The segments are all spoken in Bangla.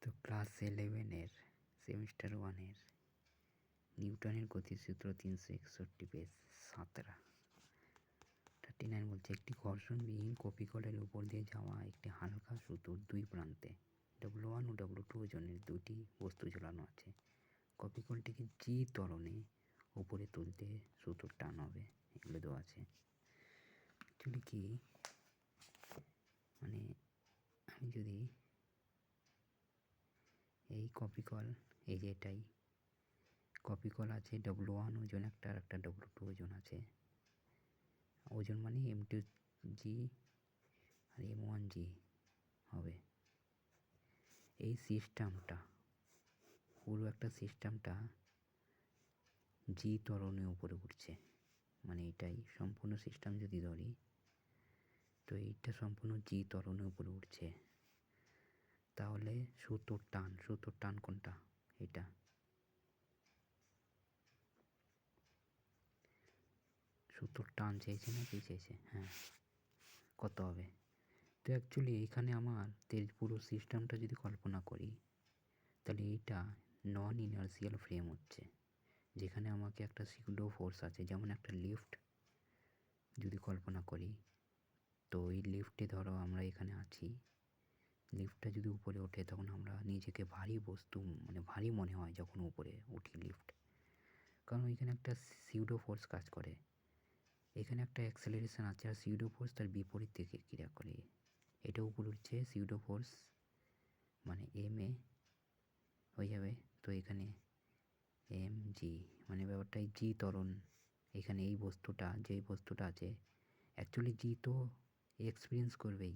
তো ক্লাস 11-এর সেমিস্টার 1-এর নিউটনের গতিসূত্র 361 পেজ 39 বলছে একটি ঘর্ষণবিহীন কপিকলের উপর দিয়ে যাওয়া একটি হালকা সুতোর দুই প্রান্তে W1 ও W2 ওজনের দুটি বস্তু ঝোলানো আছে। কপিকলটিকে জি ত্বরণে উপরে তুলতে সুতোর টান হবে, এগুলো দেওয়া আছে। অ্যাকচুয়ালি কি মানে আমি যদি এই কপিকল, এই যে এটাই কপিকল আছে, W1 ওজন একটা আর একটা W2 ওজন আছে। ওজন মানে M2G আর M1G হবে। এই সিস্টেমটা পুরো একটা সিস্টেমটা জি ত্বরণের উপরে উঠছে, মানে এটাই সম্পূর্ণ সিস্টেম যদি ধরি তো এইটা সম্পূর্ণ জি ত্বরণের উপরে উঠছে। তাহলে সুতোর টান কোনটা? এটা সুতোর টান চেয়েছে না কি চেয়েছে? হ্যাঁ, কত হবে? তো অ্যাকচুয়ালি এখানে আমার পুরো সিস্টেমটা যদি কল্পনা করি তাহলে এইটা নন ইনার্সিয়াল ফ্রেম হচ্ছে, যেখানে আমাকে একটা সিউডো ফোর্স আছে, যেমন একটা লিফট যদি কল্পনা করি। তো এই লিফটে ধরো আমরা এখানে আছি, লিফটটা যদি উপরে ওঠে তখন আমরা নিজেকে ভারী বস্তু মানে ভারী মনে হয় যখন উপরে উঠি লিফট, কারণ এখানে একটা সিউডো ফোর্স কাজ করে। এখানে একটা অ্যাক্সেলারেশন আছে আর সিউডো ফোর্স তার বিপরীত থেকে ক্রিয়া করে। এটা উপরে উঠছে সিউডো ফোর্স মানে এম এ হয়ে যাবে, তো এখানে এম জি মানে ব্যাপারটাই জি ত্বরণ। এখানে এই বস্তুটা, যেই বস্তুটা আছে অ্যাকচুয়ালি জি তো এক্সপিরিয়েন্স করবেই,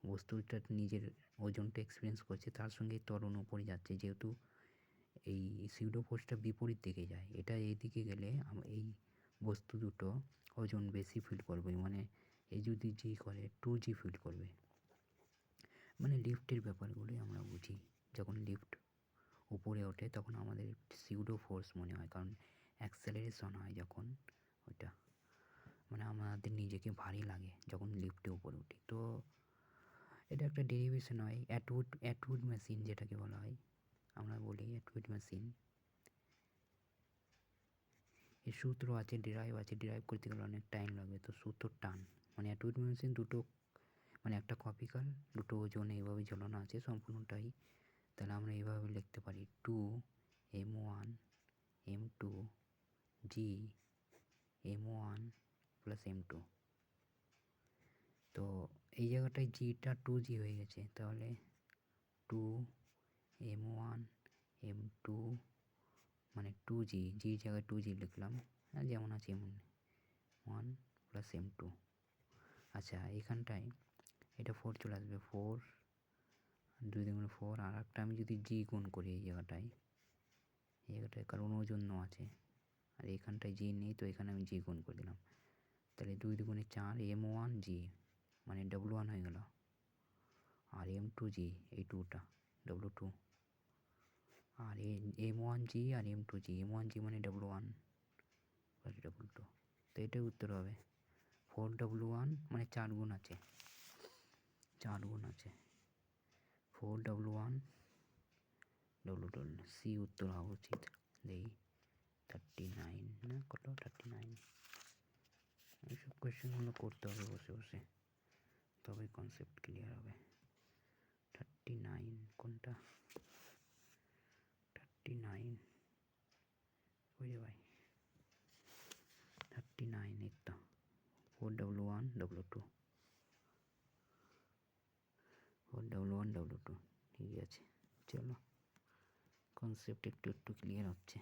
বস্তুটা নিজের ওজনটা এক্সপিরিয়েন্স করছে, তার সঙ্গে ত্বরণ উপরে যাচ্ছে, যেহেতু এই সিউডো ফোর্সটা বিপরীত দিকে যায়, এটা এই দিকে গেলে এই বস্তু দুটো ওজন বেশি ফিল করবে, মানে এই যদি জি করে 2G ফিল করবে। মানে লিফটের ব্যাপারগুলোই আমরা বুঝি, যখন লিফট উপরে ওঠে তখন আমাদের সিউডো ফোর্স মনে হয়, কারণ অ্যাক্সেলারেশন হয় যখন ওইটা, মানে আমাদের নিজেকে ভারী লাগে যখন লিফটে উপরে উঠি। তো এটা একটা ডেরিভেশন হয় অ্যাটউড মেশিন যেটাকে বলা হয়, আমরা বলি অ্যাটউড মেশিন। এর সূত্র আছে, ডিরাইভ আছে, ডিরাইভ করতে গেলে অনেক টাইম লাগবে। তো সূত্র টান মানে অ্যাটউড মেশিন দুটো, মানে একটা কপিকল দুটো ওজন এইভাবে ঝোলানো আছে সম্পূর্ণটাই। তাহলে আমরা এইভাবে লিখতে পারি 2M1 M2 G M1 plus M2। তো এই জায়গাটায় জিটা 2G হয়ে গেছে, তাহলে 2M1 M2 মানে 2G, জি জায়গায় 2G লিখলাম, যেমন আছে এমন 1 প্লাস M2। আচ্ছা, এখানটায় এটা 4 চলে আসবে, 4 2 দুগুণে 4, আর একটা আমি যদি জি গুণ করি এই জায়গাটায় কারণ ওজন আছে, আর এখানটায় জি নেই, তো এখানে আমি জি গুণ করে দিলাম। তাহলে 2 দুগুণে 4 M1G মানে W1 হয়ে গেল, আর M2G এই টুটা W2, আর M1G আর M2G, M1G মানে W1 প্লাস W2। তো এটাই উত্তর হবে 4W1 মানে 4 গুণ আছে 4W1 W2, সি উত্তর হওয়া উচিত। দেখি 39 না কত, 39। এইসব কোয়েশ্চেনগুলো করতে হবে বসে বসে, তবে কনসেপ্ট ক্লিয়ার হবে। 39 কোনটা? 39 বুঝে ভাই, 39 এই তো 4W1 W2, 4W1 W2 ঠিক আছে। চলো, কনসেপ্ট একটু ক্লিয়ার হচ্ছে।